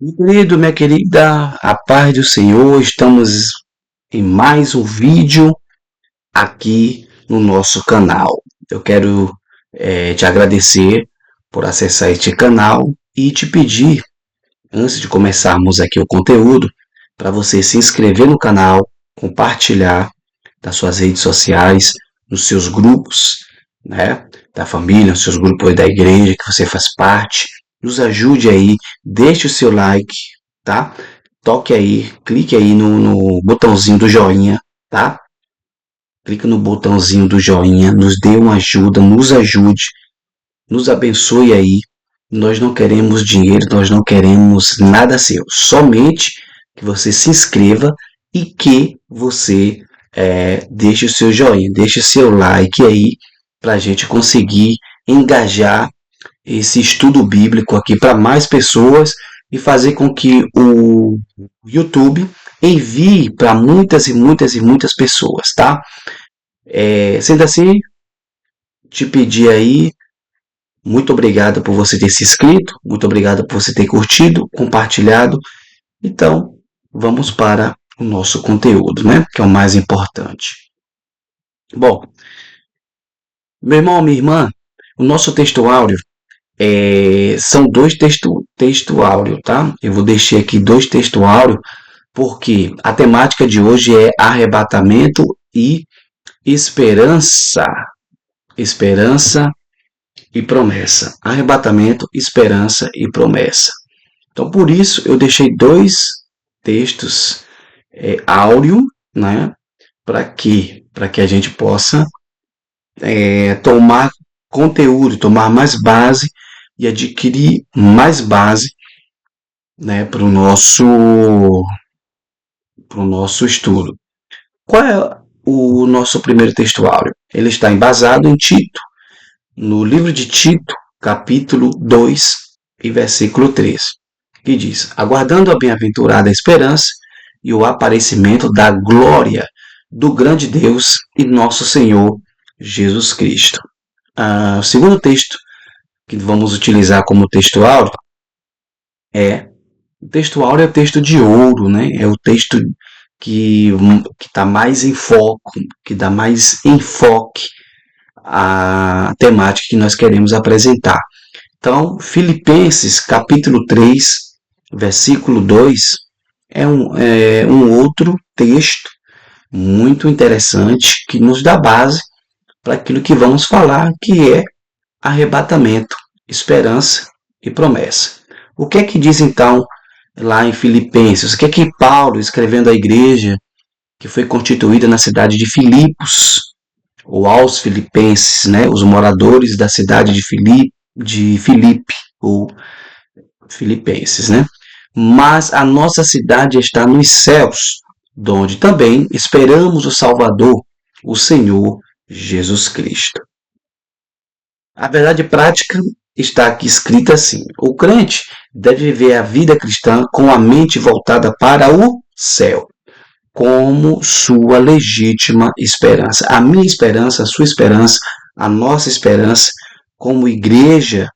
Meu querido, minha querida, a paz do Senhor, estamos em mais um vídeo aqui no nosso canal. Eu quero te agradecer por acessar este canal e te pedir, antes de começarmos aqui o conteúdo, para você se inscrever no canal, compartilhar nas suas redes sociais, nos seus grupos, né, da família, nos seus grupos da igreja que você faz parte. Nos ajude aí, deixe o seu like, tá? Toque aí, clique aí no botãozinho do joinha, tá? Clique no botãozinho do joinha, nos dê uma ajuda, nos ajude, nos abençoe aí. Nós não queremos dinheiro, nós não queremos nada seu, somente que você se inscreva e que você deixe o seu joinha, deixe o seu like aí para a gente conseguir engajar esse estudo bíblico aqui para mais pessoas e fazer com que o YouTube envie para muitas e muitas e muitas pessoas, tá? Sendo assim, te pedir aí, muito obrigado por você ter se inscrito, muito obrigado por você ter curtido, compartilhado. Então, vamos para o nosso conteúdo, né? Que é o mais importante. Bom, meu irmão, minha irmã, o nosso texto áureo são dois texto áureo, tá? Eu vou deixar aqui dois texto áureo porque a temática de hoje é arrebatamento e esperança. Esperança e promessa. Arrebatamento, esperança e promessa. Então, por isso, eu deixei dois textos áureo, né? Para quê? Para que a gente possa tomar conteúdo, tomar mais base e adquirir mais base, né, para o nosso estudo. Qual é o nosso primeiro texto áureo? Ele está embasado em Tito, no livro de Tito, capítulo 2 e versículo 3, que diz: aguardando a bem-aventurada esperança e o aparecimento da glória do grande Deus e nosso Senhor Jesus Cristo. O segundo texto que vamos utilizar como texto áureo o texto áureo é o texto de ouro, né? É o texto que está mais em foco, que dá mais enfoque à temática que nós queremos apresentar. Então, Filipenses capítulo 3, versículo 2, é um outro texto muito interessante que nos dá base para aquilo que vamos falar, que é arrebatamento, esperança e promessa. O que é que diz então lá em Filipenses? O que é que Paulo, escrevendo à igreja que foi constituída na cidade de Filipos, ou aos filipenses, né, os moradores da cidade de Filipe, ou filipenses, né? Mas a nossa cidade está nos céus, donde também esperamos o Salvador, o Senhor Jesus Cristo. A verdade prática está aqui escrita assim: o crente deve viver a vida cristã com a mente voltada para o céu, como sua legítima esperança. A minha esperança, a sua esperança, a nossa esperança como igreja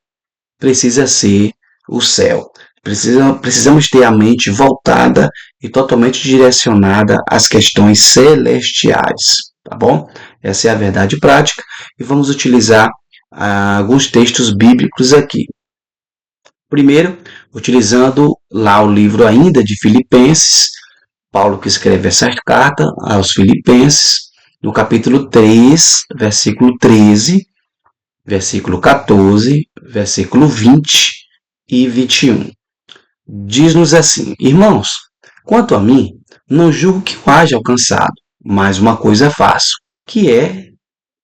precisa ser o céu. Precisamos ter a mente voltada e totalmente direcionada às questões celestiais, tá bom? Essa é a verdade prática e vamos utilizar alguns textos bíblicos aqui. Primeiro, utilizando lá o livro ainda de Filipenses, Paulo que escreve essa carta aos Filipenses, no capítulo 3, versículo 13, versículo 14, versículo 20 e 21. Diz-nos assim: irmãos, quanto a mim, não julgo que eu haja alcançado, mas uma coisa faço, que é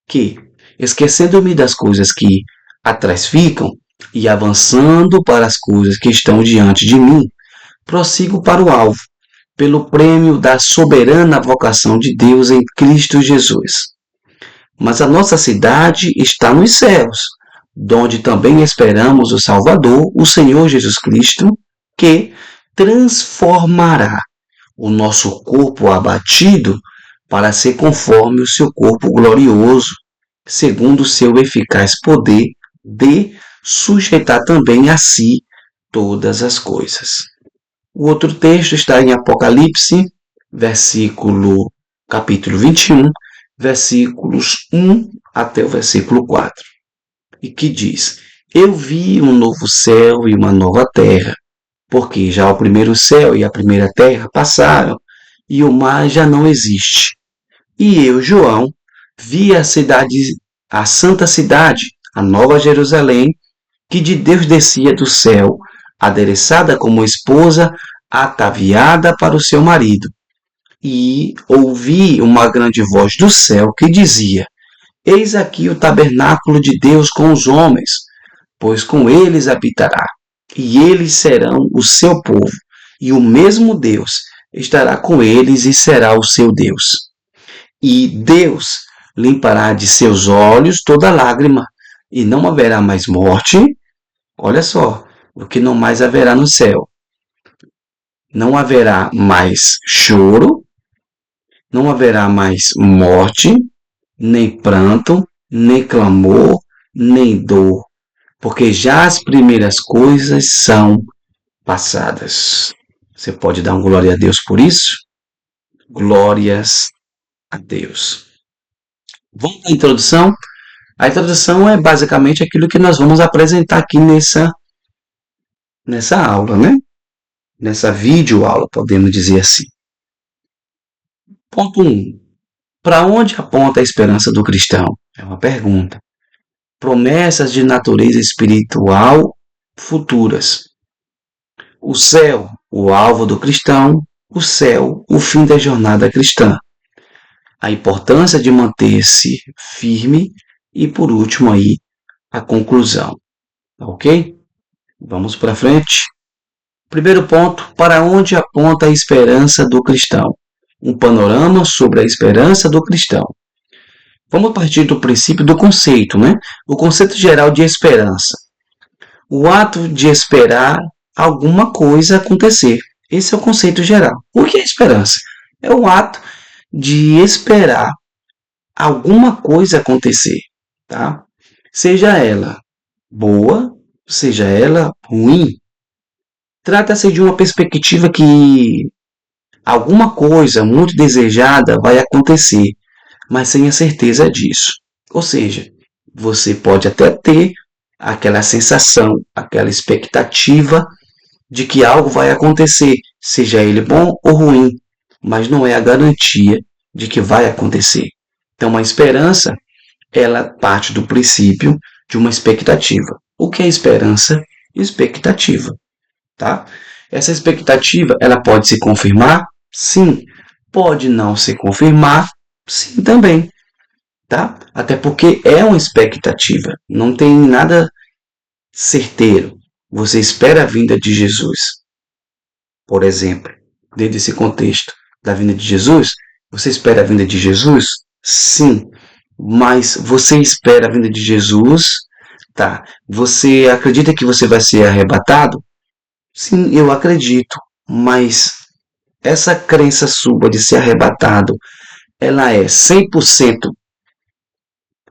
que, esquecendo-me das coisas que atrás ficam e avançando para as coisas que estão diante de mim, prossigo para o alvo, pelo prêmio da soberana vocação de Deus em Cristo Jesus. Mas a nossa cidade está nos céus, donde também esperamos o Salvador, o Senhor Jesus Cristo, que transformará o nosso corpo abatido para ser conforme o seu corpo glorioso, segundo o seu eficaz poder de sujeitar também a si todas as coisas. O outro texto está em Apocalipse, capítulo 21, versículos 1 até o versículo 4, e que diz: Eu vi um novo céu e uma nova terra, porque já o primeiro céu e a primeira terra passaram, e o mar já não existe. E eu, João, vi a cidade, a santa cidade, a nova Jerusalém, que de Deus descia do céu, adereçada como esposa, ataviada para o seu marido. E ouvi uma grande voz do céu que dizia: Eis aqui o tabernáculo de Deus com os homens, pois com eles habitará, e eles serão o seu povo, e o mesmo Deus estará com eles e será o seu Deus. E Deus limpará de seus olhos toda lágrima, e não haverá mais morte. Olha só, o que não mais haverá no céu. Não haverá mais choro, não haverá mais morte, nem pranto, nem clamor, nem dor, porque já as primeiras coisas são passadas. Você pode dar um glória a Deus por isso? Glórias a Deus. Vamos à introdução? A introdução é basicamente aquilo que nós vamos apresentar aqui nessa aula, né? Nessa videoaula, podemos dizer assim. Ponto 1. Para onde aponta a esperança do cristão? É uma pergunta. Promessas de natureza espiritual futuras. O céu, o alvo do cristão. O céu, o fim da jornada cristã. A importância de manter-se firme e, por último, aí, a conclusão. Ok? Vamos para frente. Primeiro ponto, para onde aponta a esperança do cristão? Um panorama sobre a esperança do cristão. Vamos partir do princípio do conceito, né? O conceito geral de esperança. O ato de esperar alguma coisa acontecer. Esse é o conceito geral. O que é esperança? É o ato de esperar alguma coisa acontecer, tá? Seja ela boa, seja ela ruim. Trata-se de uma perspectiva que alguma coisa muito desejada vai acontecer, mas sem a certeza disso. Ou seja, você pode até ter aquela sensação, aquela expectativa de que algo vai acontecer, seja ele bom ou ruim, mas não é a garantia de que vai acontecer. Então, a esperança, ela parte do princípio de uma expectativa. O que é esperança? Expectativa, tá? Essa expectativa, ela pode se confirmar? Sim. Pode não se confirmar? Sim, também, tá? Até porque é uma expectativa, não tem nada certeiro. Você espera a vinda de Jesus, por exemplo, dentro desse contexto da vinda de Jesus, você espera a vinda de Jesus? Sim, mas você espera a vinda de Jesus, tá? Você acredita que você vai ser arrebatado? Sim, eu acredito, mas essa crença sua de ser arrebatado, ela é 100%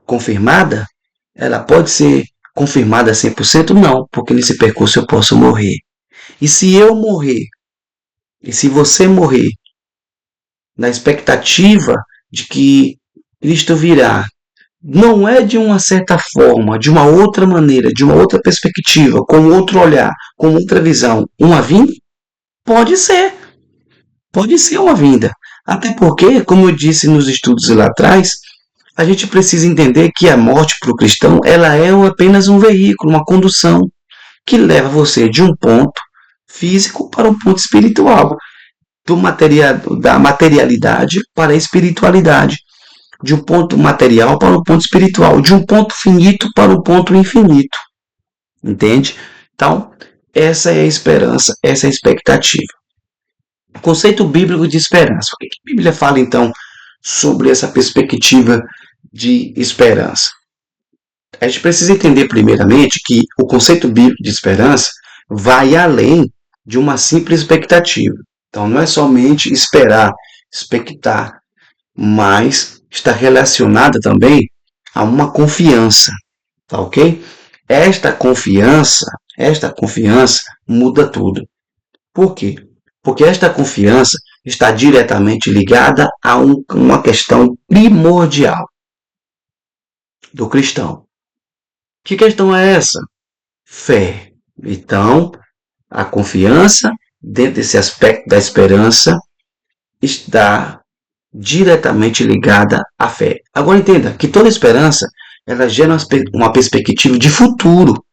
confirmada? Ela pode ser confirmada 100%? Não, porque nesse percurso eu posso morrer. E se eu morrer, e se você morrer, na expectativa de que Cristo virá, não é de uma certa forma, de uma outra maneira, de uma outra perspectiva, com outro olhar, com outra visão, uma vinda? Pode ser. Pode ser uma vinda. Até porque, como eu disse nos estudos lá atrás, a gente precisa entender que a morte para o cristão ela é apenas um veículo, uma condução que leva você de um ponto físico para um ponto espiritual, da materialidade para a espiritualidade, de um ponto material para um ponto espiritual, de um ponto finito para um ponto infinito. Entende? Então, essa é a esperança, essa é a expectativa. Conceito bíblico de esperança. O que a Bíblia fala, então, sobre essa perspectiva de esperança? A gente precisa entender, primeiramente, que o conceito bíblico de esperança vai além de uma simples expectativa. Então, não é somente esperar, expectar, mas está relacionada também a uma confiança, tá ok? Esta confiança muda tudo. Por quê? Porque esta confiança está diretamente ligada a uma questão primordial do cristão. Que questão é essa? Fé. Então, a confiança, dentro desse aspecto da esperança, está diretamente ligada à fé. Agora entenda que toda esperança ela gera uma perspectiva de futuro,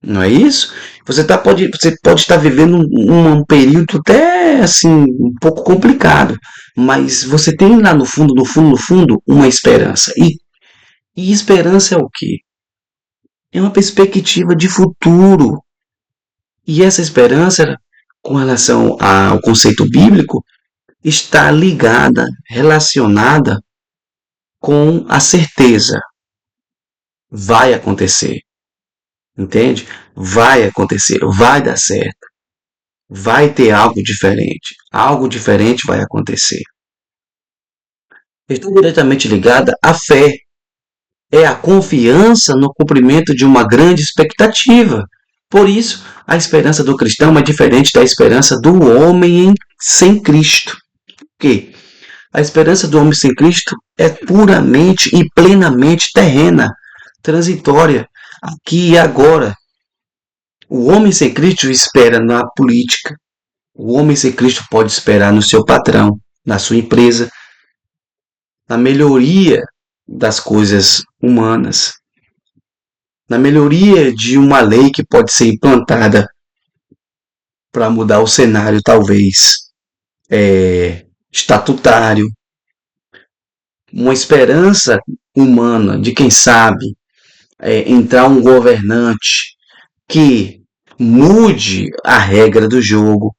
não é isso? Você pode estar vivendo um período até assim um pouco complicado, mas você tem lá no fundo, no fundo, no fundo, uma esperança. E esperança é o quê? É uma perspectiva de futuro. E essa esperança, com relação ao conceito bíblico, está ligada, relacionada com a certeza. Vai acontecer, entende? Vai acontecer, vai dar certo, vai ter algo diferente vai acontecer. Está diretamente ligada à fé, é a confiança no cumprimento de uma grande expectativa. Por isso, a esperança do cristão é diferente da esperança do homem sem Cristo. Por quê? A esperança do homem sem Cristo é puramente e plenamente terrena, transitória, aqui e agora. O homem sem Cristo espera na política. O homem sem Cristo pode esperar no seu patrão, na sua empresa, na melhoria das coisas humanas, na melhoria de uma lei que pode ser implantada para mudar o cenário, talvez, estatutário, uma esperança humana de quem sabe entrar um governante que mude a regra do jogo,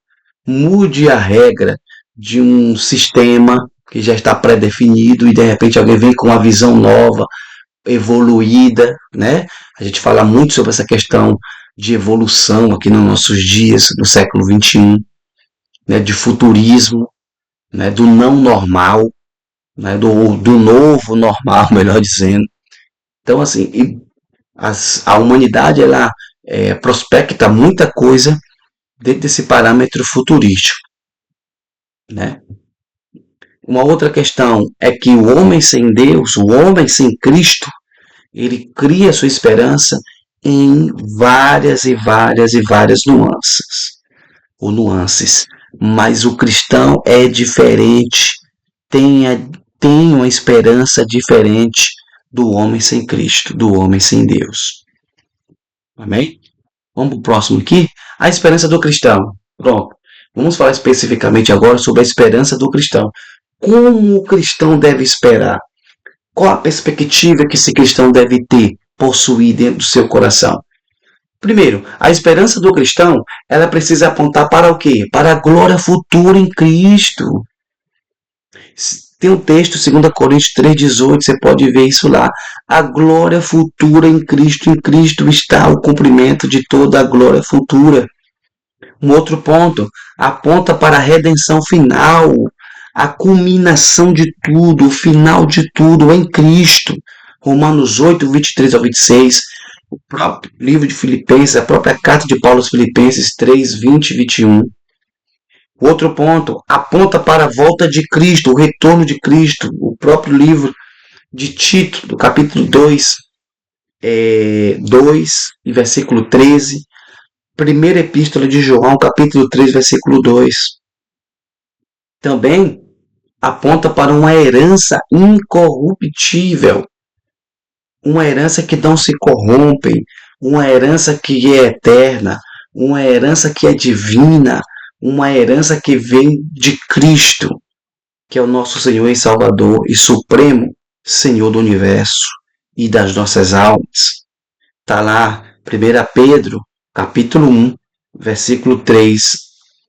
mude a regra de um sistema que já está pré-definido e de repente alguém vem com uma visão nova, evoluída, né? A gente fala muito sobre essa questão de evolução aqui nos nossos dias, no século XXI, né? De futurismo, né? Do não normal, né? Do novo normal, melhor dizendo. Então, assim, a humanidade ela prospecta muita coisa dentro desse parâmetro futurístico, né? Uma outra questão é que o homem sem Deus, o homem sem Cristo, ele cria sua esperança em várias e várias e várias nuances. Mas o cristão é diferente, tem, tem uma esperança diferente do homem sem Cristo, do homem sem Deus. Amém? Vamos para o próximo aqui. A esperança do cristão. Pronto. Vamos falar especificamente agora sobre a esperança do cristão. Como o cristão deve esperar? Qual a perspectiva que esse cristão deve ter, possuir dentro do seu coração? Primeiro, a esperança do cristão, ela precisa apontar para o quê? Para a glória futura em Cristo. Tem um texto, 2 Coríntios 3,18, você pode ver isso lá. A glória futura em Cristo está o cumprimento de toda a glória futura. Um outro ponto, aponta para a redenção final, a culminação de tudo, o final de tudo em Cristo. Romanos 8, 23 ao 26, o próprio livro de Filipenses, a própria carta de Paulo aos Filipenses 3, 20 e 21. Outro ponto, aponta para a volta de Cristo, o retorno de Cristo, o próprio livro de Tito, do capítulo 2, 2 e versículo 13. Primeira epístola de João, capítulo 3, versículo 2. Também aponta para uma herança incorruptível, uma herança que não se corrompe, uma herança que é eterna, uma herança que é divina, uma herança que vem de Cristo, que é o nosso Senhor e Salvador e Supremo Senhor do Universo e das nossas almas. Está lá, 1 Pedro, capítulo 1, versículo 3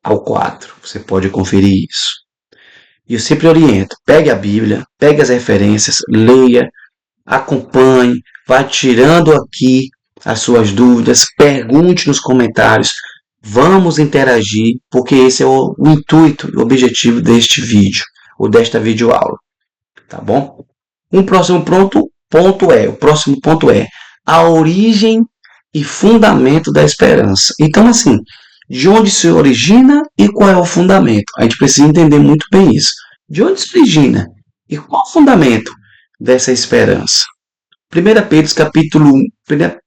ao 4. Você pode conferir isso. E eu sempre oriento, pegue a Bíblia, pegue as referências, leia, acompanhe, vá tirando aqui as suas dúvidas, pergunte nos comentários, vamos interagir, porque esse é o intuito, o objetivo deste vídeo, ou desta videoaula, tá bom? O próximo ponto é a origem e fundamento da esperança. Então, assim, De onde se origina e qual é o fundamento? A gente precisa entender muito bem isso. De onde se origina e qual é o fundamento dessa esperança? 1 Pedro, capítulo 1,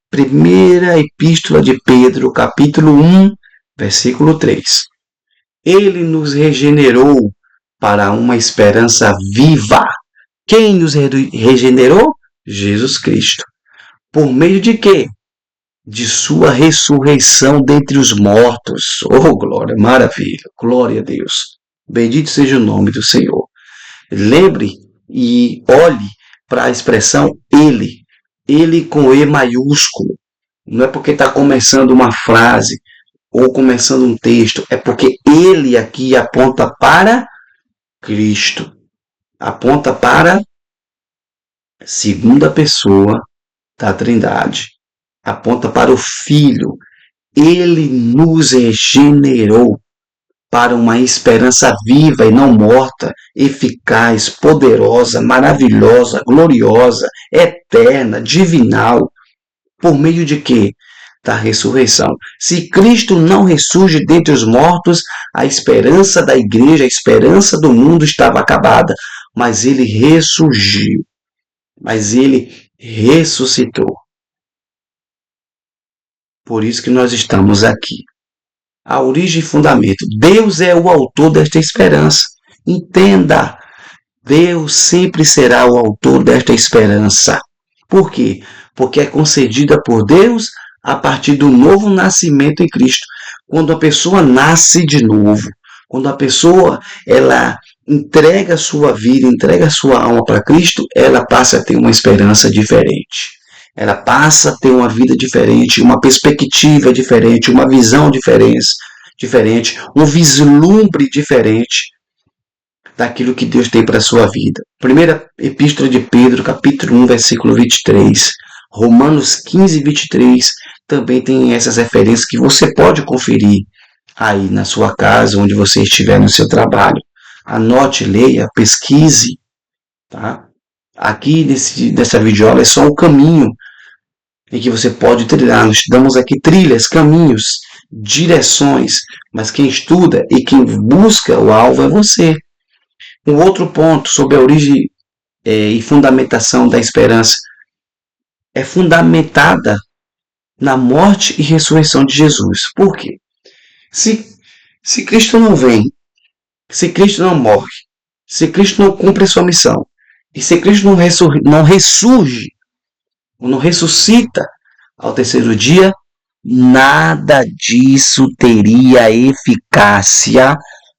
primeira epístola de Pedro, capítulo 1, versículo 3. Ele nos regenerou para uma esperança viva. Quem nos regenerou? Jesus Cristo. Por meio de quê? De sua ressurreição dentre os mortos. Oh, glória, maravilha, glória a Deus. Bendito seja o nome do Senhor. Lembre e olhe para a expressão ele. Ele com E maiúsculo. Não é porque está começando uma frase ou começando um texto, é porque ele aqui aponta para Cristo. Aponta para a segunda pessoa da Trindade. Aponta para o Filho. Ele nos regenerou para uma esperança viva e não morta, eficaz, poderosa, maravilhosa, gloriosa, eterna, divinal. Por meio de quê? Da ressurreição. Se Cristo não ressurge dentre os mortos, a esperança da igreja, a esperança do mundo estava acabada. Mas ele ressurgiu. Mas ele ressuscitou. Por isso que nós estamos aqui. A origem e fundamento. Deus é o autor desta esperança. Entenda, Deus sempre será o autor desta esperança. Por quê? Porque é concedida por Deus a partir do novo nascimento em Cristo. Quando a pessoa nasce de novo, quando a pessoa ela entrega a sua vida, entrega a sua alma para Cristo, ela passa a ter uma esperança diferente. Ela passa a ter uma vida diferente, uma perspectiva diferente, uma visão diferente, um vislumbre diferente daquilo que Deus tem para a sua vida. Primeira Epístola de Pedro, capítulo 1, versículo 23. Romanos 15, 23 também tem essas referências que você pode conferir aí na sua casa, onde você estiver no seu trabalho. Anote, leia, pesquise. Tá? Aqui nessa videoaula é só o caminho em que você pode trilhar. Nós damos aqui trilhas, caminhos, direções, mas quem estuda e quem busca o alvo é você. Um outro ponto sobre a origem e fundamentação da esperança é fundamentada na morte e ressurreição de Jesus. Por quê? Se Cristo não vem, se Cristo não morre, se Cristo não cumpre a sua missão, e se Cristo não ressurge, ou não ressuscita ao terceiro dia, nada disso teria eficácia.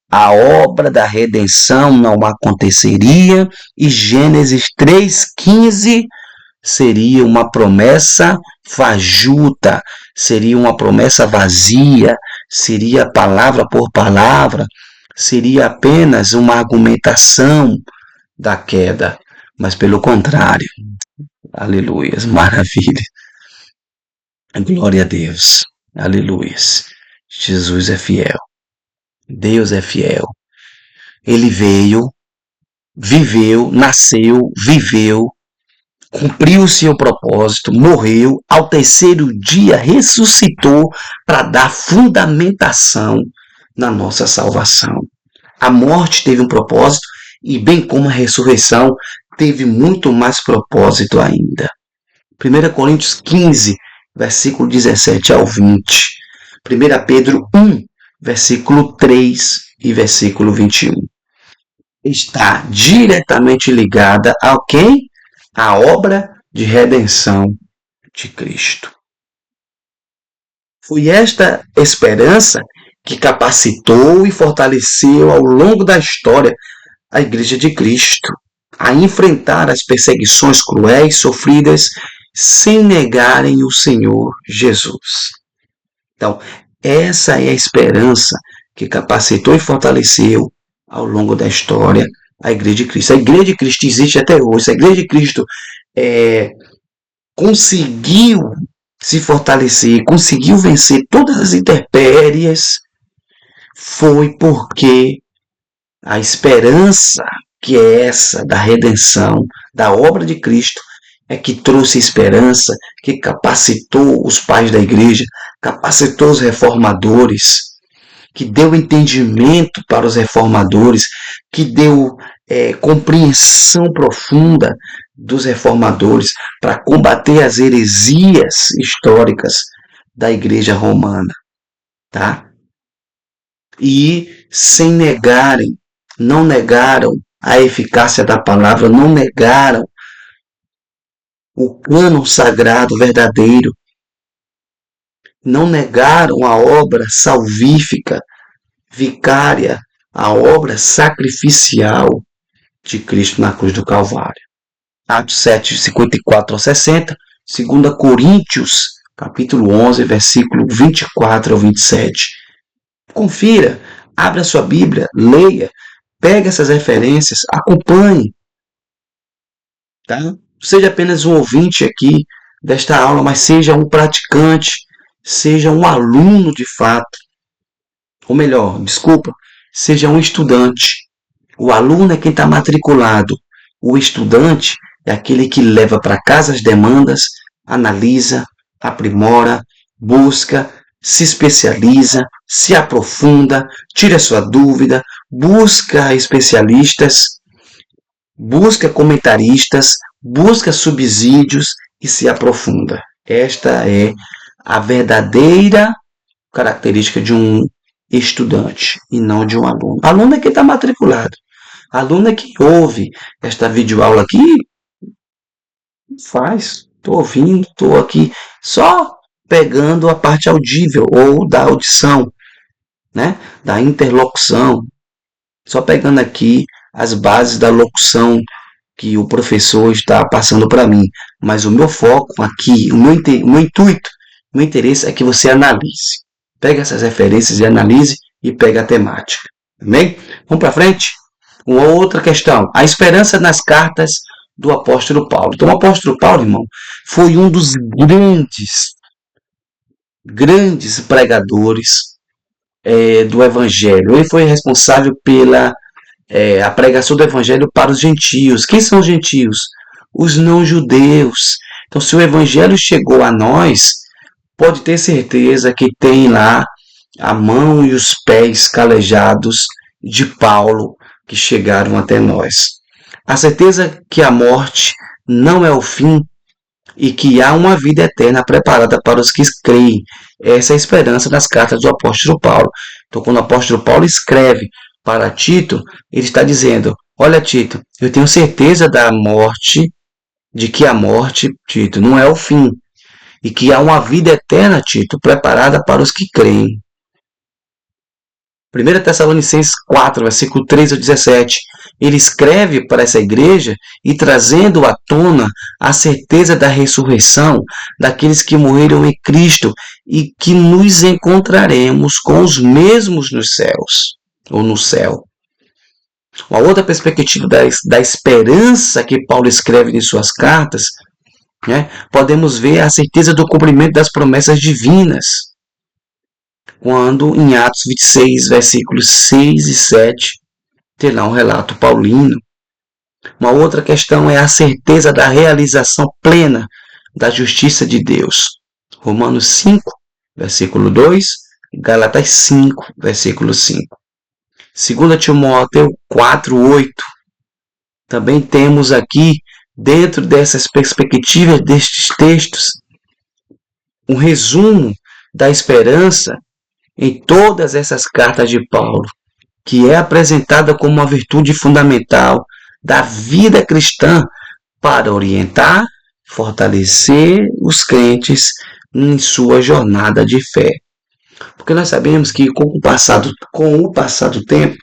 A obra da redenção não aconteceria e Gênesis 3,15 seria uma promessa fajuta, seria uma promessa vazia, seria palavra por palavra, seria apenas uma argumentação da queda, mas pelo contrário, aleluias, maravilha, glória a Deus, aleluias, Jesus é fiel, Deus é fiel, Ele veio, viveu, nasceu, viveu, cumpriu o seu propósito, morreu, ao terceiro dia ressuscitou para dar fundamentação na nossa salvação. A morte teve um propósito e bem como a ressurreição teve muito mais propósito ainda. 1 Coríntios 15, versículo 17 ao 20. 1 Pedro 1, versículo 3 e versículo 21. Está diretamente ligada a quem? A obra de redenção de Cristo. Foi esta esperança que capacitou e fortaleceu ao longo da história a Igreja de Cristo a enfrentar as perseguições cruéis sofridas sem negarem o Senhor Jesus. Então, essa é a esperança que capacitou e fortaleceu ao longo da história a Igreja de Cristo. A Igreja de Cristo existe até hoje. A Igreja de Cristo conseguiu se fortalecer, conseguiu vencer todas as intempéries, foi porque a esperança que é essa da redenção, da obra de Cristo, é que trouxe esperança, que capacitou os pais da igreja, capacitou os reformadores, que deu entendimento para os reformadores, que deu compreensão profunda dos reformadores para combater as heresias históricas da Igreja Romana, tá? E sem negarem, não negaram a eficácia da palavra, não negaram o cânon sagrado verdadeiro, não negaram a obra salvífica, vicária, a obra sacrificial de Cristo na cruz do Calvário. Atos 7, 54 ao 60, 2 Coríntios, capítulo 11, versículo 24 ao 27. Confira, abra sua Bíblia, leia, pegue essas referências, acompanhe. Tá? Seja apenas um ouvinte aqui desta aula, mas seja um praticante, seja um aluno de fato. Ou melhor, desculpa, seja um estudante. O aluno é quem está matriculado. O estudante é aquele que leva para casa as demandas, analisa, aprimora, busca, se especializa, se aprofunda, tira sua dúvida, busca especialistas, busca comentaristas, busca subsídios e se aprofunda. Esta é a verdadeira característica de um estudante e não de um aluno. Aluno é quem está matriculado. Aluno é quem ouve esta videoaula aqui. Estou ouvindo, estou aqui só pegando a parte audível ou da audição, né? Da interlocução. Só pegando aqui as bases da locução que o professor está passando para mim. Mas o meu foco aqui, o meu intuito, o meu interesse é que você analise. Pega essas referências e analise e pega a temática. Amém? Vamos para frente? Uma outra questão. A esperança nas cartas do apóstolo Paulo. Então, o apóstolo Paulo, irmão, foi um dos grandes pregadores do evangelho. Ele foi responsável pela a pregação do evangelho para os gentios. Quem são os gentios? Os não-judeus. Então, se o evangelho chegou a nós, pode ter certeza que tem lá a mão e os pés calejados de Paulo que chegaram até nós. A certeza que a morte não é o fim e que há uma vida eterna preparada para os que creem. Essa é a esperança das cartas do apóstolo Paulo. Então, quando o apóstolo Paulo escreve para Tito, ele está dizendo: olha, Tito, eu tenho certeza da morte, de que a morte, Tito, não é o fim, e que há uma vida eterna, Tito, preparada para os que creem. 1 Tessalonicenses 4, versículo 3 ao 17, ele escreve para essa igreja e trazendo à tona a certeza da ressurreição daqueles que morreram em Cristo e que nos encontraremos com os mesmos nos céus, ou no céu. Uma outra perspectiva da esperança que Paulo escreve em suas cartas, né, podemos ver a certeza do cumprimento das promessas divinas. Quando em Atos 26, versículos 6 e 7, tem lá um relato paulino. Uma outra questão é a certeza da realização plena da justiça de Deus. Romanos 5, versículo 2, Gálatas 5, versículo 5. 2 Timóteo 4, 8. Também temos aqui, dentro dessas perspectivas destes textos, um resumo da esperança em todas essas cartas de Paulo, que é apresentada como uma virtude fundamental da vida cristã para orientar, fortalecer os crentes em sua jornada de fé. Porque nós sabemos que com o passar do tempo,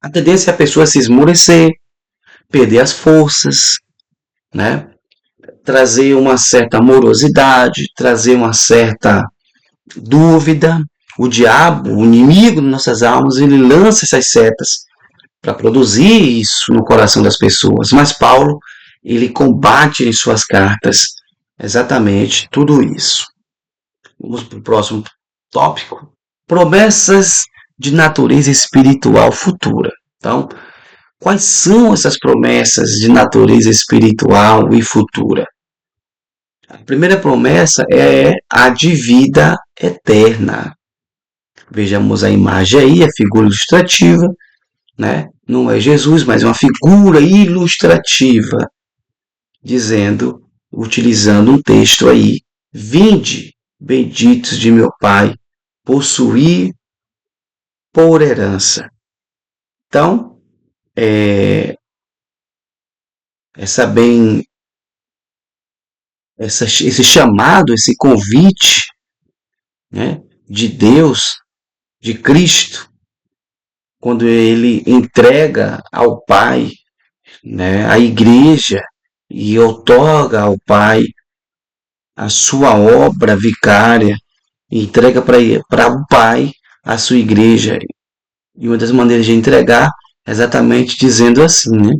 a tendência é a pessoa se esmorecer, perder as forças, né? Trazer uma certa morosidade, trazer uma certa dúvida. O diabo, o inimigo de nossas almas, ele lança essas setas para produzir isso no coração das pessoas. Mas Paulo, ele combate em suas cartas exatamente tudo isso. Vamos para o próximo tópico. Promessas de natureza espiritual futura. Então, quais são essas promessas de natureza espiritual e futura? A primeira promessa é a de vida eterna. Vejamos a imagem aí, a figura ilustrativa, né? Não é Jesus, mas é uma figura ilustrativa, dizendo, utilizando um texto aí: vinde, benditos de meu Pai, possuir por herança. Então, essa bem, esse chamado, esse convite, né, de Deus, de Cristo, quando ele entrega ao Pai, né, a igreja, e outorga ao Pai a sua obra vicária, e entrega para o Pai a sua igreja. E uma das maneiras de entregar é exatamente dizendo assim, né?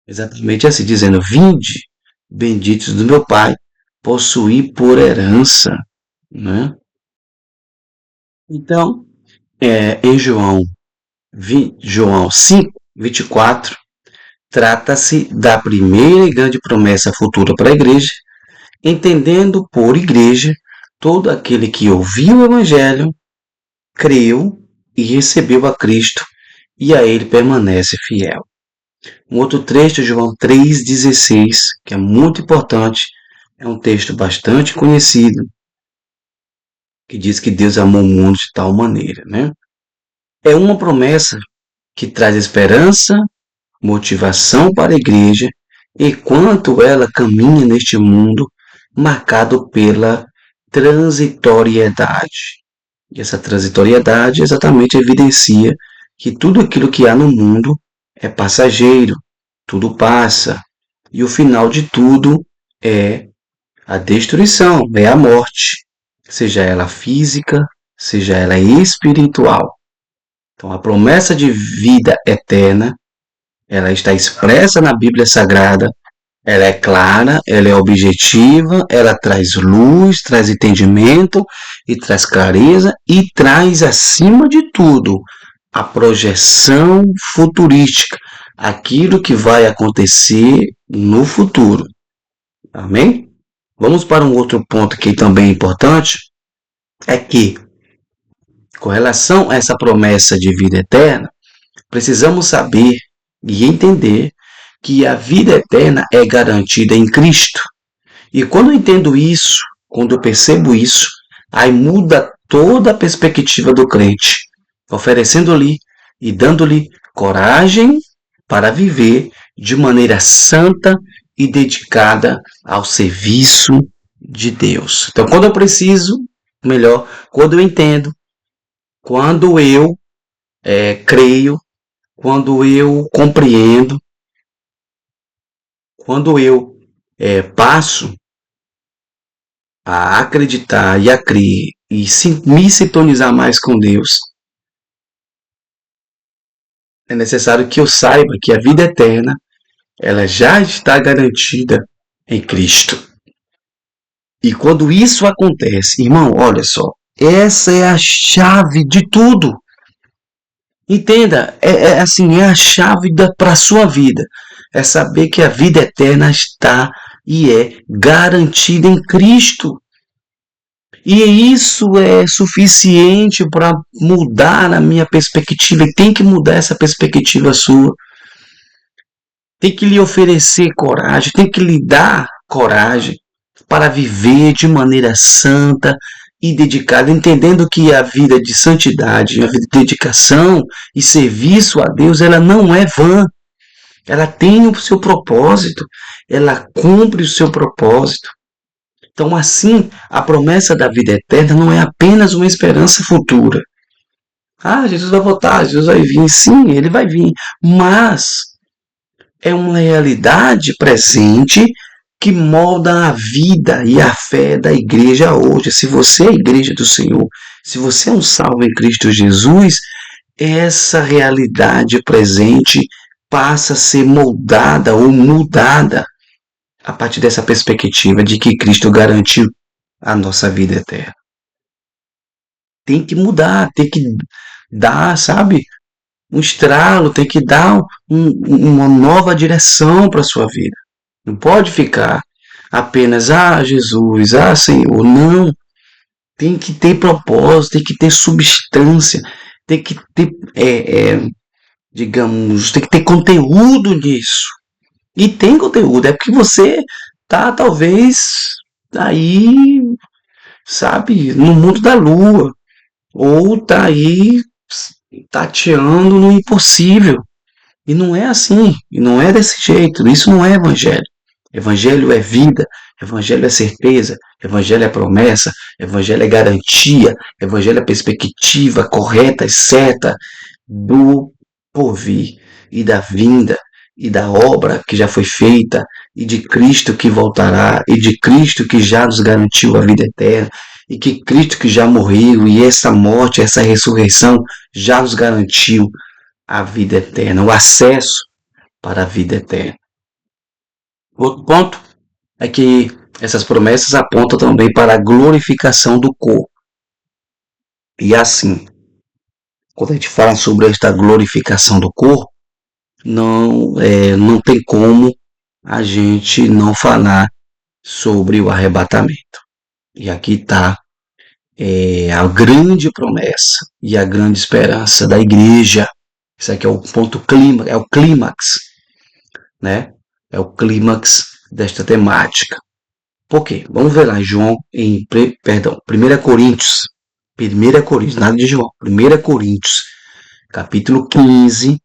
Exatamente assim, dizendo: vinde, benditos do meu Pai, possuí por herança, né? Então, em João 5, 24, trata-se da primeira e grande promessa futura para a igreja, entendendo por igreja todo aquele que ouviu o Evangelho, creu e recebeu a Cristo e a ele permanece fiel. Um outro trecho, João 3,16, que é muito importante, é um texto bastante conhecido, que diz que Deus amou o mundo de tal maneira, né? É uma promessa que traz esperança, motivação para a igreja, enquanto ela caminha neste mundo marcado pela transitoriedade. E essa transitoriedade exatamente evidencia que tudo aquilo que há no mundo é passageiro, tudo passa, e o final de tudo é a destruição, é a morte, seja ela física, seja ela espiritual. Então, a promessa de vida eterna, ela está expressa na Bíblia Sagrada, ela é clara, ela é objetiva, ela traz luz, traz entendimento e traz clareza e traz, acima de tudo, a projeção futurística, aquilo que vai acontecer no futuro. Amém? Vamos para um outro ponto que também é importante, é que, com relação a essa promessa de vida eterna, precisamos saber e entender que a vida eterna é garantida em Cristo. E quando eu entendo isso, quando eu percebo isso, aí muda toda a perspectiva do crente, oferecendo-lhe e dando-lhe coragem para viver de maneira santa e dedicada ao serviço de Deus. Então, quando eu preciso, melhor, quando eu entendo, quando eu creio, quando eu compreendo, quando eu passo a acreditar e a crer e me sintonizar mais com Deus, é necessário que eu saiba que a vida eterna ela já está garantida em Cristo. E quando isso acontece, irmão, olha só, essa é a chave de tudo. Entenda, assim, é a chave para a sua vida. É saber que a vida eterna está e é garantida em Cristo. E isso é suficiente para mudar a minha perspectiva. E tem que mudar essa perspectiva sua. Tem que lhe oferecer coragem, tem que lhe dar coragem para viver de maneira santa e dedicada, entendendo que a vida de santidade, a vida de dedicação e serviço a Deus, ela não é vã. Ela tem o seu propósito, ela cumpre o seu propósito. Então, assim, a promessa da vida eterna não é apenas uma esperança futura. Ah, Jesus vai voltar, Jesus vai vir. Sim, ele vai vir. Mas é uma realidade presente que molda a vida e a fé da igreja hoje. Se você é a igreja do Senhor, se você é um salvo em Cristo Jesus, essa realidade presente passa a ser moldada ou mudada a partir dessa perspectiva de que Cristo garantiu a nossa vida eterna. Tem que mudar, tem que dar, sabe, um estralo, tem que dar uma nova direção para a sua vida. Não pode ficar apenas, Jesus, Senhor. Não. tem que ter propósito, tem que ter substância, tem que ter, digamos, tem que ter conteúdo nisso. E tem conteúdo, é porque você tá talvez aí, sabe, no mundo da lua, ou tá aí tateando no impossível. E não é assim, e não é desse jeito, isso não é evangelho. Evangelho é vida, evangelho é certeza, evangelho é promessa, evangelho é garantia, evangelho é perspectiva correta e certa do porvir e da vinda e da obra que já foi feita e de Cristo que voltará e de Cristo que já nos garantiu a vida eterna e que Cristo que já morreu e essa morte, essa ressurreição já nos garantiu a vida eterna, o acesso para a vida eterna. Outro ponto é que essas promessas apontam também para a glorificação do corpo. E assim, quando a gente fala sobre esta glorificação do corpo, não tem como a gente não falar sobre o arrebatamento. E aqui está a grande promessa e a grande esperança da igreja. Isso aqui é o ponto clímax, é o clímax, né? É o clímax desta temática. Por quê? Vamos ver lá em João, perdão, 1 Coríntios, 1 Coríntios, nada de João, 1 Coríntios, capítulo 15,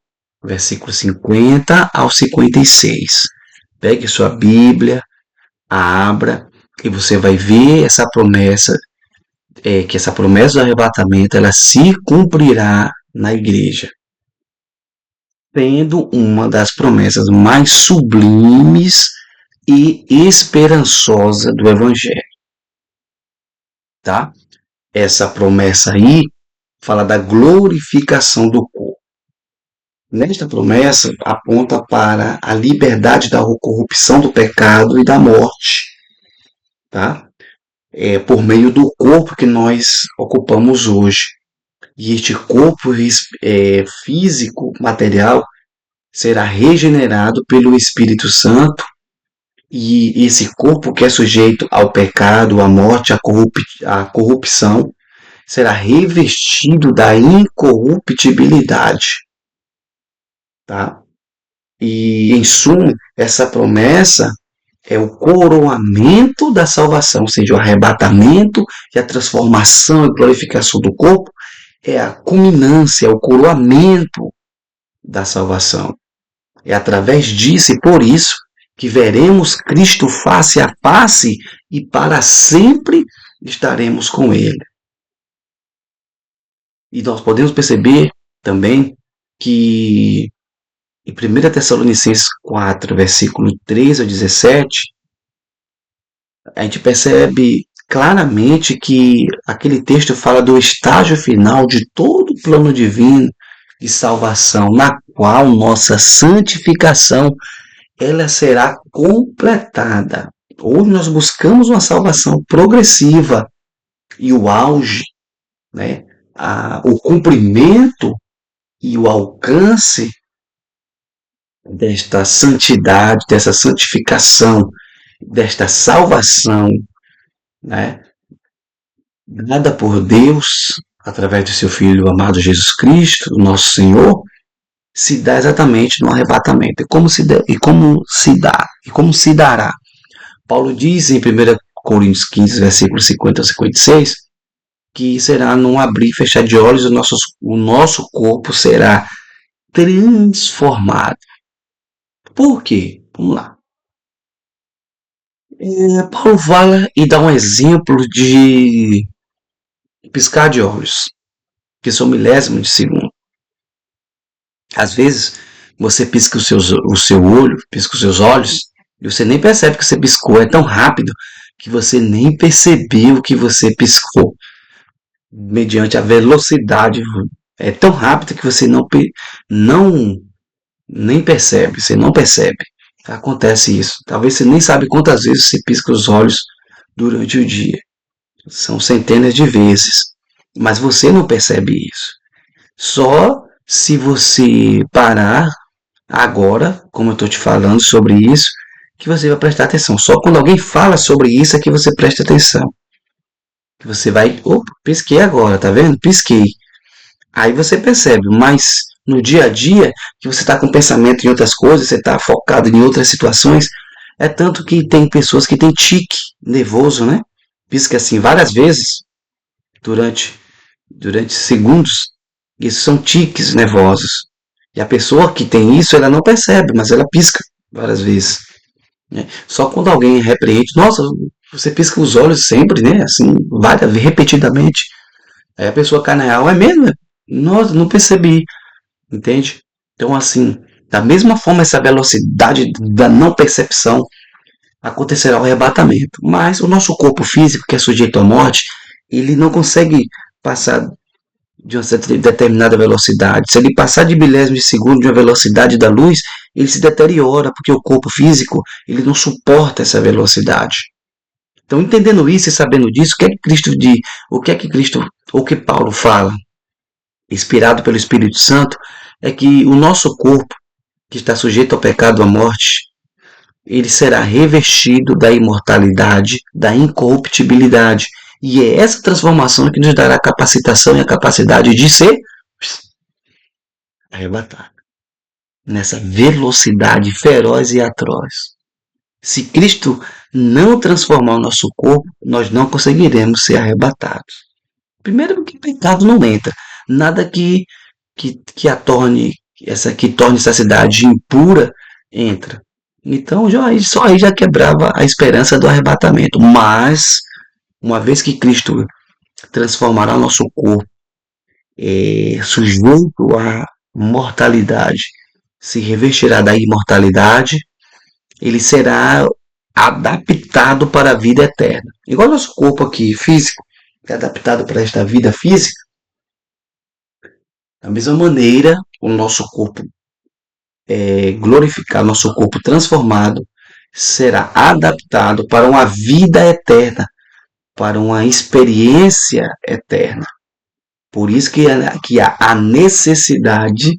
versículo 50 ao 56. Pegue sua Bíblia, abra, e você vai ver essa promessa, que essa promessa do arrebatamento, ela se cumprirá na igreja, sendo uma das promessas mais sublimes e esperançosa do Evangelho, tá? Essa promessa aí fala da glorificação do corpo. Nesta promessa, aponta para a liberdade da corrupção do pecado e da morte, tá? Por meio do corpo que nós ocupamos hoje. E este corpo físico, material, será regenerado pelo Espírito Santo, e esse corpo que é sujeito ao pecado, à morte, à corrupção, será revestido da incorruptibilidade, tá? E, em suma, essa promessa é o coroamento da salvação, ou seja, o arrebatamento e a transformação e glorificação do corpo é a culminância, é o coroamento da salvação. É através disso e por isso que veremos Cristo face a face e para sempre estaremos com Ele. E nós podemos perceber também que em 1 Tessalonicenses 4, versículo 13 a 17, a gente percebe claramente que aquele texto fala do estágio final de todo o plano divino de salvação, na qual nossa santificação ela será completada. Hoje nós buscamos uma salvação progressiva e o auge, né, o cumprimento e o alcance desta santidade, dessa santificação, desta salvação, né, dada por Deus através do seu Filho amado Jesus Cristo, nosso Senhor, se dá exatamente no arrebatamento. E como se dará. Paulo diz em 1 Coríntios 15, versículos 50 a 56, que será num abrir e fechar de olhos, o nosso corpo será transformado. Por quê? Vamos lá. Paulo fala e dá um exemplo de piscar de olhos, que são milésimos de segundo. Às vezes, você pisca o seu olho, pisca os seus olhos, e você nem percebe que você piscou. É tão rápido que você nem percebeu que você piscou. Mediante a velocidade, é tão rápido que você nem percebe, você não percebe. Acontece isso. Talvez você nem sabe quantas vezes você pisca os olhos durante o dia. São centenas de vezes. Mas você não percebe isso. Só se você parar agora, como eu estou te falando sobre isso, que você vai prestar atenção. Só quando alguém fala sobre isso é que você presta atenção. que você vai, opa, pisquei agora, tá vendo? Pisquei. Aí você percebe, mas no dia a dia, que você está com pensamento em outras coisas, você está focado em outras situações, é tanto que tem pessoas que têm tique nervoso, né? Pisca assim várias vezes durante, durante segundos. Isso são tiques nervosos. E a pessoa que tem isso, ela não percebe, mas ela pisca várias vezes. Né? Só quando alguém repreende, nossa, você pisca os olhos sempre, né? Assim, várias, repetidamente. Aí a pessoa cai na real, é mesmo? Nossa, não percebi, entende? Então, assim, da mesma forma, essa velocidade da não percepção acontecerá o arrebatamento. Mas o nosso corpo físico, que é sujeito à morte, ele não consegue passar de uma determinada velocidade. Se ele passar de milésimos de segundo de uma velocidade da luz, ele se deteriora, porque o corpo físico ele não suporta essa velocidade. Então, entendendo isso e sabendo disso, o que é que Cristo diz? O que é que Cristo, o que Paulo fala, inspirado pelo Espírito Santo, é que o nosso corpo, que está sujeito ao pecado, à morte, ele será revestido da imortalidade, da incorruptibilidade. E é essa transformação que nos dará a capacitação e a capacidade de ser arrebatado. Nessa velocidade feroz e atroz. Se Cristo não transformar o nosso corpo, nós não conseguiremos ser arrebatados. Primeiro porque o pecado não entra. Nada que a torne, que torne essa cidade impura entra. Então só aí já quebrava a esperança do arrebatamento. Mas, uma vez que Cristo transformará o nosso corpo sujeito à mortalidade, se revestirá da imortalidade, ele será adaptado para a vida eterna. Igual nosso corpo aqui físico é adaptado para esta vida física, da mesma maneira, o nosso corpo glorificado, nosso corpo transformado, será adaptado para uma vida eterna, para uma experiência eterna. Por isso que há a necessidade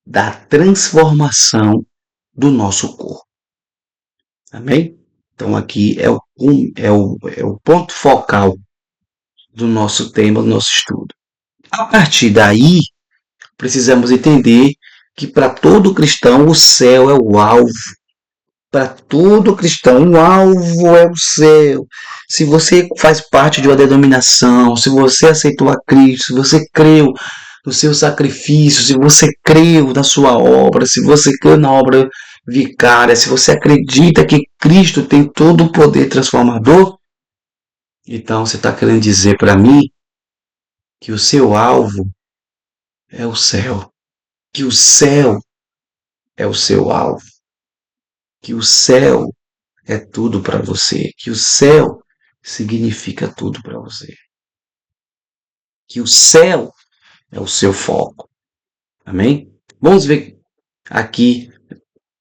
da transformação do nosso corpo. Amém? Então aqui é o ponto focal do nosso tema, do nosso estudo. A partir daí, precisamos entender que para todo cristão o céu é o alvo. Para todo cristão, o alvo é o céu. Se você faz parte de uma denominação, se você aceitou a Cristo, se você creu no seu sacrifício, se você creu na sua obra, se você creu na obra vicária, se você acredita que Cristo tem todo o poder transformador, então você está querendo dizer para mim que o seu alvo é o céu, que o céu é o seu alvo, que o céu é tudo para você, que o céu significa tudo para você, que o céu é o seu foco. Amém? Vamos ver aqui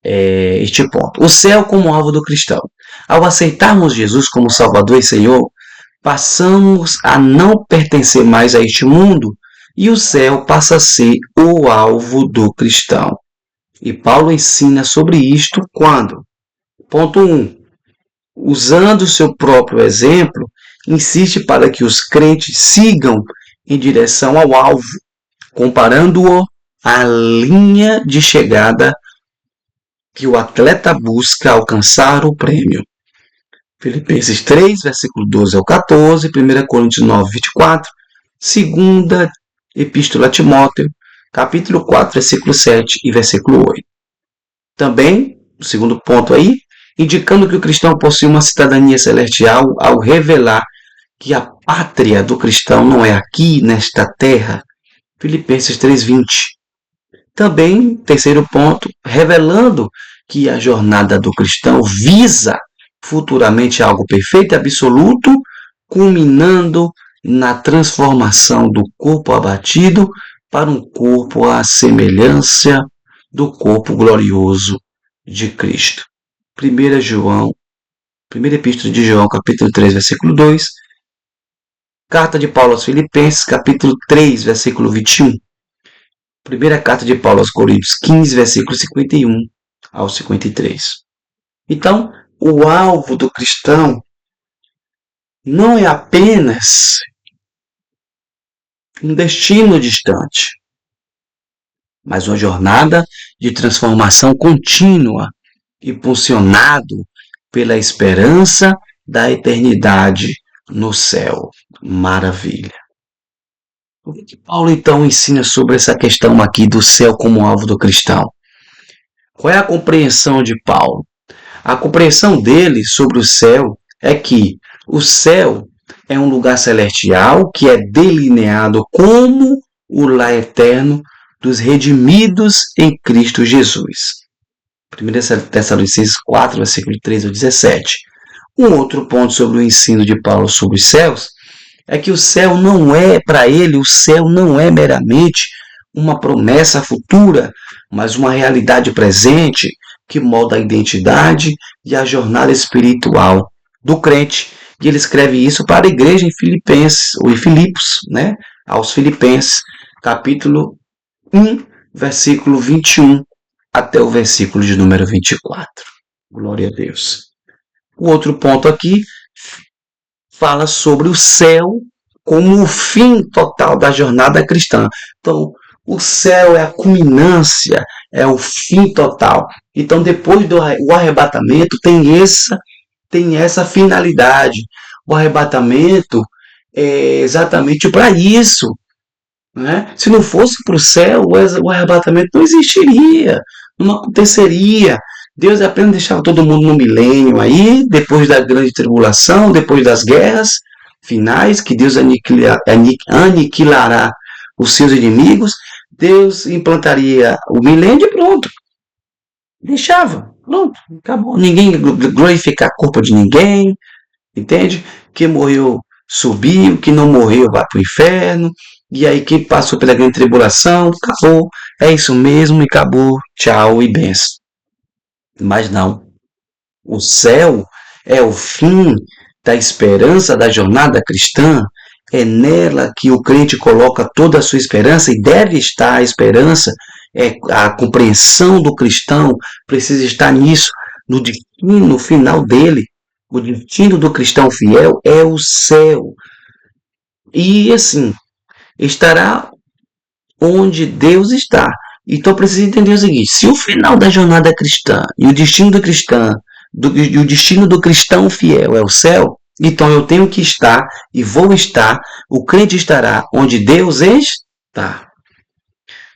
este ponto. O céu como alvo do cristão. Ao aceitarmos Jesus como Salvador e Senhor, passamos a não pertencer mais a este mundo e o céu passa a ser o alvo do cristão. E Paulo ensina sobre isto quando? Ponto 1. Usando o seu próprio exemplo, insiste para que os crentes sigam em direção ao alvo, comparando-o à linha de chegada que o atleta busca alcançar o prêmio. Filipenses 3, versículo 12 ao 14, 1 Coríntios 9, 24, 2 Epístola a Timóteo, capítulo 4, versículo 7 e versículo 8. Também, o segundo ponto aí, indicando que o cristão possui uma cidadania celestial ao revelar que a pátria do cristão não é aqui, nesta terra. Filipenses 3:20. Também, terceiro ponto, revelando que a jornada do cristão visa futuramente algo perfeito e absoluto, culminando na transformação do corpo abatido para um corpo à semelhança do corpo glorioso de Cristo. 1 João, primeira epístola de João, capítulo 3, versículo 2, carta de Paulo aos Filipenses, capítulo 3, versículo 21, primeira carta de Paulo aos Coríntios, 15, versículo 51 ao 53. Então, o alvo do cristão não é apenas um destino distante, mas uma jornada de transformação contínua, impulsionado pela esperança da eternidade no céu. Maravilha. O que Paulo então ensina sobre essa questão aqui do céu como alvo do cristão? Qual é a compreensão de Paulo? A compreensão dele sobre o céu é que o céu é um lugar celestial que é delineado como o lar eterno dos redimidos em Cristo Jesus. 1 Tessalonicenses 4, versículo 13 ao 17. Um outro ponto sobre o ensino de Paulo sobre os céus é que o céu não é, para ele, o céu não é meramente uma promessa futura, mas uma realidade presente que molda a identidade e a jornada espiritual do crente. E ele escreve isso para a igreja em Filipenses, ou em Filipos, né? Aos Filipenses, capítulo 1, versículo 21 até o versículo de número 24. Glória a Deus. O outro ponto aqui fala sobre o céu como o fim total da jornada cristã. Então, o céu é a culminância, é o fim total. Então, depois do arrebatamento, tem essa finalidade. O arrebatamento é exatamente para isso. Né? Se não fosse para o céu, o arrebatamento não existiria, não aconteceria. Deus apenas deixava todo mundo no milênio aí, depois da grande tribulação, depois das guerras finais, que Deus aniquilará os seus inimigos, Deus implantaria o milênio e pronto. Deixava, pronto, acabou. Ninguém glorificar a culpa de ninguém, entende? Quem morreu subiu, quem não morreu vai para o inferno. E aí quem passou pela grande tribulação, acabou. É isso mesmo e acabou. Tchau e benção. Mas não. O céu é o fim da esperança da jornada cristã. É nela que o crente coloca toda a sua esperança e deve estar a esperança. É a compreensão do cristão precisa estar nisso, no destino final dele. O destino do cristão fiel é o céu. E assim, estará onde Deus está. Então precisa entender o seguinte: se o final da jornada cristã e o destino do cristão, e o destino do cristão fiel é o céu, então eu tenho que estar e vou estar, o crente estará onde Deus está.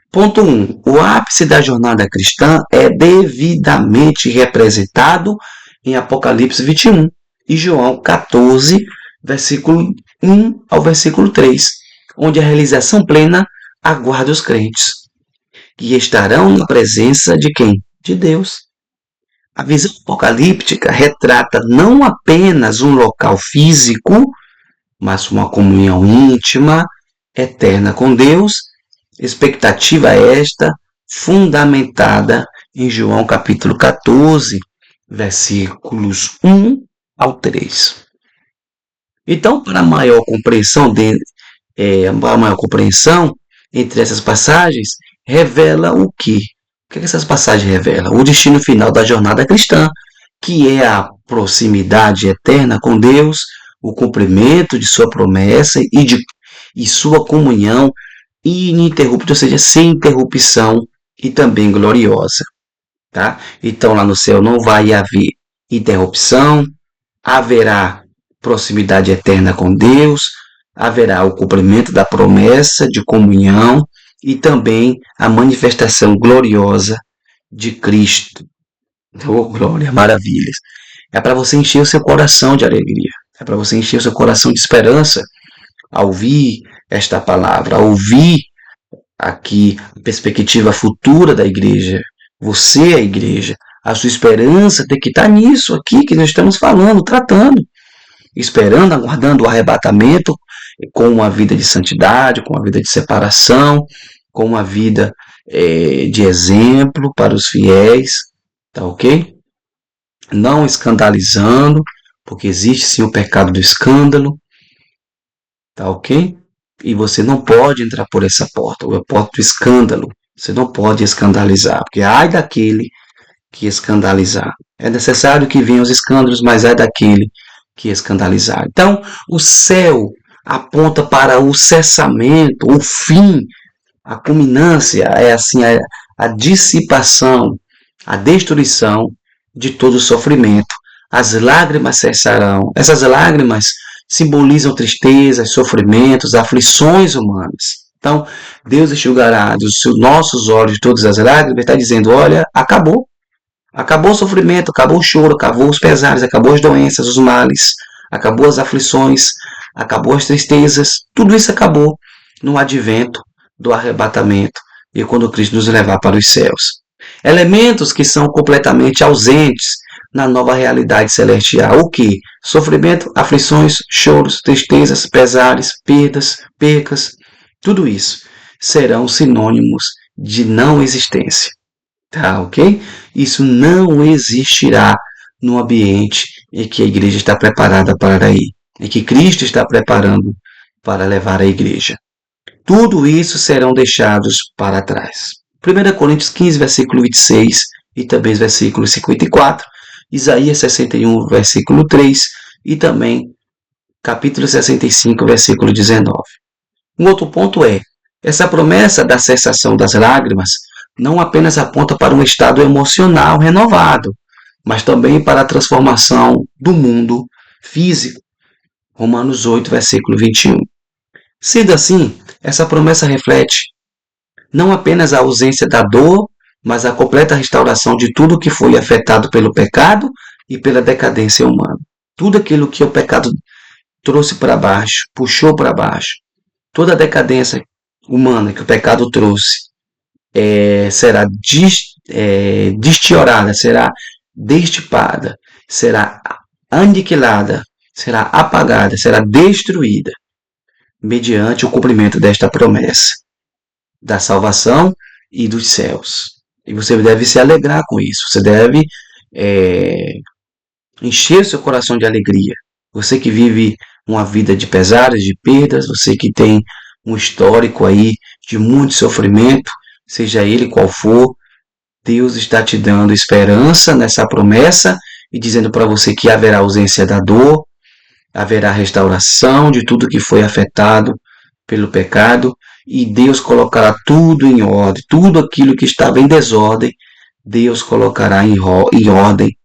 Ponto 1. O ápice da jornada cristã é devidamente representado em Apocalipse 21 e João 14, versículo 1 ao versículo 3, onde a realização plena aguarda os crentes, que estarão na presença de quem? De Deus. A visão apocalíptica retrata não apenas um local físico, mas uma comunhão íntima, eterna com Deus, expectativa esta fundamentada em João capítulo 14, versículos 1 ao 3. Então, para maior compreensão entre essas passagens, revela o quê? O que essas passagens revelam? O destino final da jornada cristã, que é a proximidade eterna com Deus, o cumprimento de sua promessa e sua comunhão ininterrupta, ou seja, sem interrupção e também gloriosa. Tá? Então, lá no céu não vai haver interrupção, haverá proximidade eterna com Deus, haverá o cumprimento da promessa de comunhão e também a manifestação gloriosa de Cristo. Oh, glória, maravilhas. É para você encher o seu coração de alegria. É para você encher o seu coração de esperança ao ouvir esta palavra, ao ouvir aqui a perspectiva futura da igreja. Você é a igreja. A sua esperança tem que estar nisso aqui que nós estamos falando, tratando. Esperando, aguardando o arrebatamento com uma vida de santidade, com uma vida de separação, com uma vida de exemplo para os fiéis, tá ok? Não escandalizando, porque existe sim o pecado do escândalo, tá ok? E você não pode entrar por essa porta, a porta do escândalo. Você não pode escandalizar, porque ai daquele que escandalizar. É necessário que venham os escândalos, mas ai daquele que escandalizar. Então, o céu aponta para o cessamento, o fim, a culminância, é assim, a dissipação, a destruição de todo sofrimento. As lágrimas cessarão. Essas lágrimas simbolizam tristezas, sofrimentos, aflições humanas. Então, Deus enxugará dos nossos olhos de todas as lágrimas, está dizendo, olha, acabou. Acabou o sofrimento, acabou o choro, acabou os pesares, acabou as doenças, os males, acabou as aflições, acabou as tristezas. Tudo isso acabou no advento do arrebatamento e quando Cristo nos levar para os céus. Elementos que são completamente ausentes na nova realidade celestial. O que? Sofrimento, aflições, choros, tristezas, pesares, percas, tudo isso serão sinônimos de não existência. Tá, ok? Isso não existirá no ambiente em que a igreja está preparada para ir, em que Cristo está preparando para levar a igreja. Tudo isso serão deixados para trás. 1 Coríntios 15, versículo 26 e também versículo 54, Isaías 61, versículo 3 e também capítulo 65, versículo 19. Um outro ponto é, essa promessa da cessação das lágrimas não apenas aponta para um estado emocional renovado, mas também para a transformação do mundo físico. Romanos 8, versículo 21. Sendo assim, essa promessa reflete não apenas a ausência da dor, mas a completa restauração de tudo que foi afetado pelo pecado e pela decadência humana. Tudo aquilo que o pecado trouxe para baixo, puxou para baixo, toda a decadência humana que o pecado trouxe, será destiorada, será destipada, será aniquilada, será apagada, será destruída, mediante o cumprimento desta promessa da salvação e dos céus. E você deve se alegrar com isso, você deve encher seu coração de alegria. Você que vive uma vida de pesares, de perdas, você que tem um histórico aí de muito sofrimento, seja ele qual for, Deus está te dando esperança nessa promessa e dizendo para você que haverá ausência da dor, haverá restauração de tudo que foi afetado pelo pecado e Deus colocará tudo em ordem, tudo aquilo que estava em desordem, Deus colocará em ordem,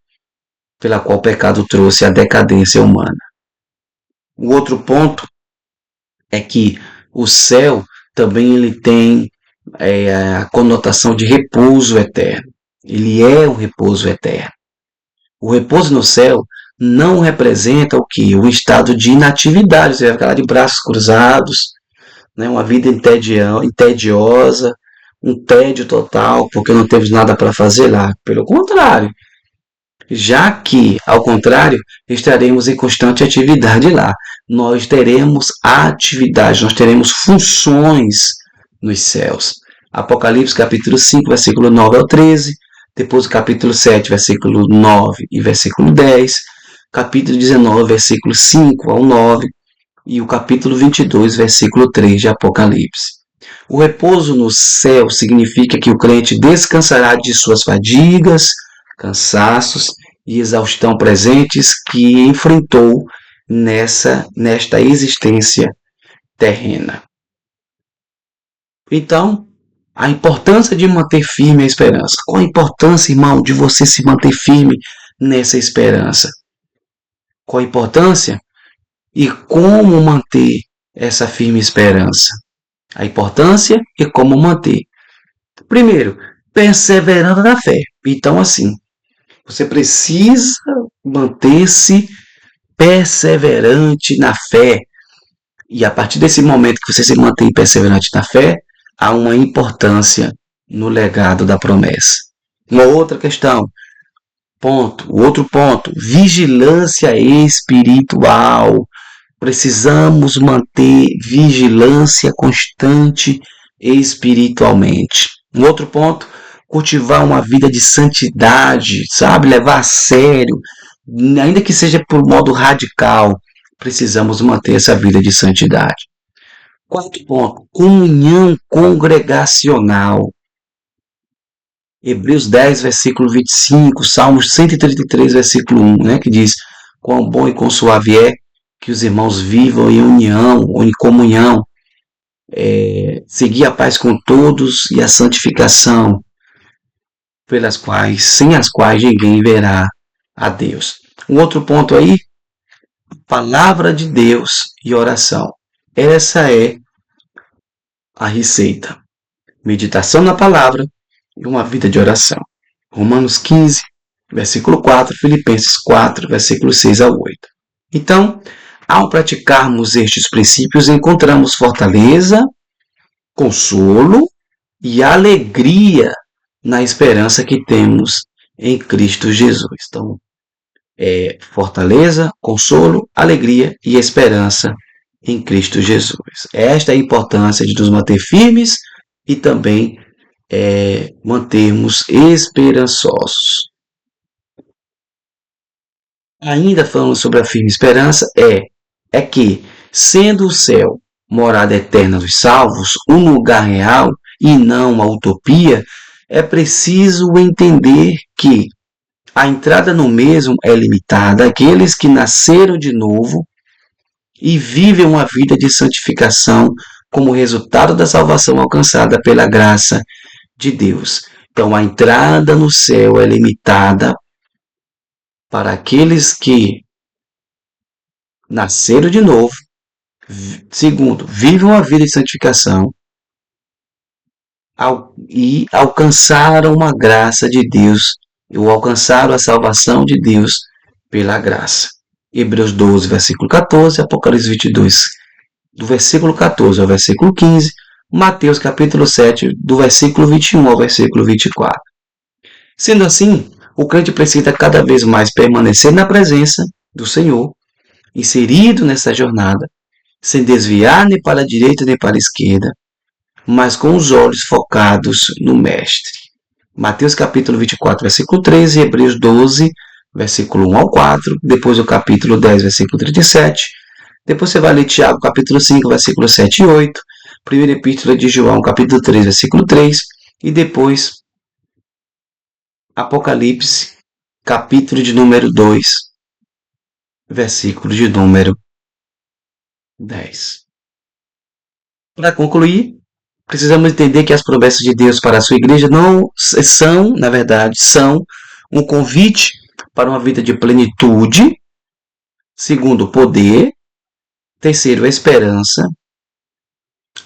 pela qual o pecado trouxe a decadência humana. O outro ponto é que o céu também ele tem a conotação de repouso eterno. Ele é um repouso eterno. O repouso no céu não representa o que? Um estado de inatividade, você vai ficar lá de braços cruzados, né? Uma vida entediosa, um tédio total, porque não temos nada para fazer lá. Pelo contrário, já que, ao contrário, estaremos em constante atividade lá. Nós teremos atividade, nós teremos funções nos céus. Apocalipse capítulo 5, versículo 9 ao 13, depois o capítulo 7, versículo 9 e versículo 10, capítulo 19, versículo 5 ao 9 e o capítulo 22, versículo 3 de Apocalipse. O repouso no céu significa que o crente descansará de suas fadigas, cansaços e exaustão presentes que enfrentou nesta existência terrena. Então, a importância de manter firme a esperança. Qual a importância, irmão, de você se manter firme nessa esperança? Qual a importância e como manter essa firme esperança? A importância e como manter. Primeiro, perseverando na fé. Então, assim, você precisa manter-se perseverante na fé. E a partir desse momento que você se mantém perseverante na fé, há uma importância no legado da promessa. Uma outra questão, outro ponto, vigilância espiritual. Precisamos manter vigilância constante espiritualmente. Um outro ponto, cultivar uma vida de santidade, sabe? Levar a sério, ainda que seja por modo radical, precisamos manter essa vida de santidade. Quarto ponto, comunhão congregacional. Hebreus 10, versículo 25, Salmos 133, versículo 1, né, que diz: quão bom e quão suave é que os irmãos vivam em união ou em comunhão, seguir a paz com todos e a santificação, sem as quais ninguém verá a Deus. Um outro ponto aí, palavra de Deus e oração. Essa é a receita. Meditação na palavra e uma vida de oração. Romanos 15, versículo 4, Filipenses 4, versículo 6 ao 8. Então, ao praticarmos estes princípios, encontramos fortaleza, consolo e alegria na esperança que temos em Cristo Jesus. Então, fortaleza, consolo, alegria e esperança em Cristo Jesus. Esta é a importância de nos manter firmes e também mantermos esperançosos. Ainda falando sobre a firme esperança, é que, sendo o céu morada eterna dos salvos, um lugar real e não uma utopia, é preciso entender que a entrada no mesmo é limitada àqueles que nasceram de novo e vivem uma vida de santificação como resultado da salvação alcançada pela graça de Deus. Então, a entrada no céu é limitada para aqueles que nasceram de novo, segundo, vivem uma vida de santificação e alcançaram uma graça de Deus, ou alcançaram a salvação de Deus pela graça. Hebreus 12, versículo 14, Apocalipse 22, do versículo 14 ao versículo 15, Mateus capítulo 7, do versículo 21 ao versículo 24. Sendo assim, o crente precisa cada vez mais permanecer na presença do Senhor, inserido nessa jornada, sem desviar nem para a direita nem para a esquerda, mas com os olhos focados no Mestre. Mateus capítulo 24, versículo 13, Hebreus 12, versículo 1 ao 4, depois o capítulo 10, versículo 37, depois você vai ler Tiago capítulo 5, versículo 7 e 8, primeira epístola de João capítulo 3, versículo 3, e depois Apocalipse capítulo de número 2, versículo de número 10. Para concluir, precisamos entender que as promessas de Deus para a sua igreja não são, na verdade, são um convite para uma vida de plenitude, segundo, poder, terceiro, esperança,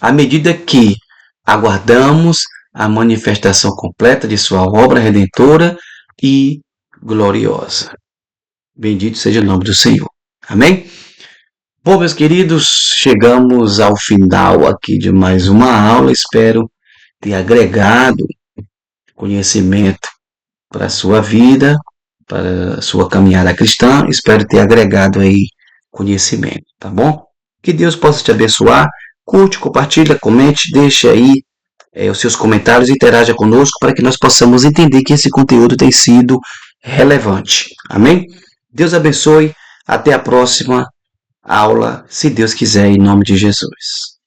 à medida que aguardamos a manifestação completa de sua obra redentora e gloriosa. Bendito seja o nome do Senhor. Amém? Bom, meus queridos, chegamos ao final aqui de mais uma aula. Espero ter agregado conhecimento para a sua vida, para a sua caminhada cristã. Espero ter agregado aí conhecimento, tá bom? Que Deus possa te abençoar. Curte, compartilha, comente, deixe aí os seus comentários e interaja conosco para que nós possamos entender que esse conteúdo tem sido relevante. Amém? Deus abençoe. Até a próxima aula, se Deus quiser, em nome de Jesus.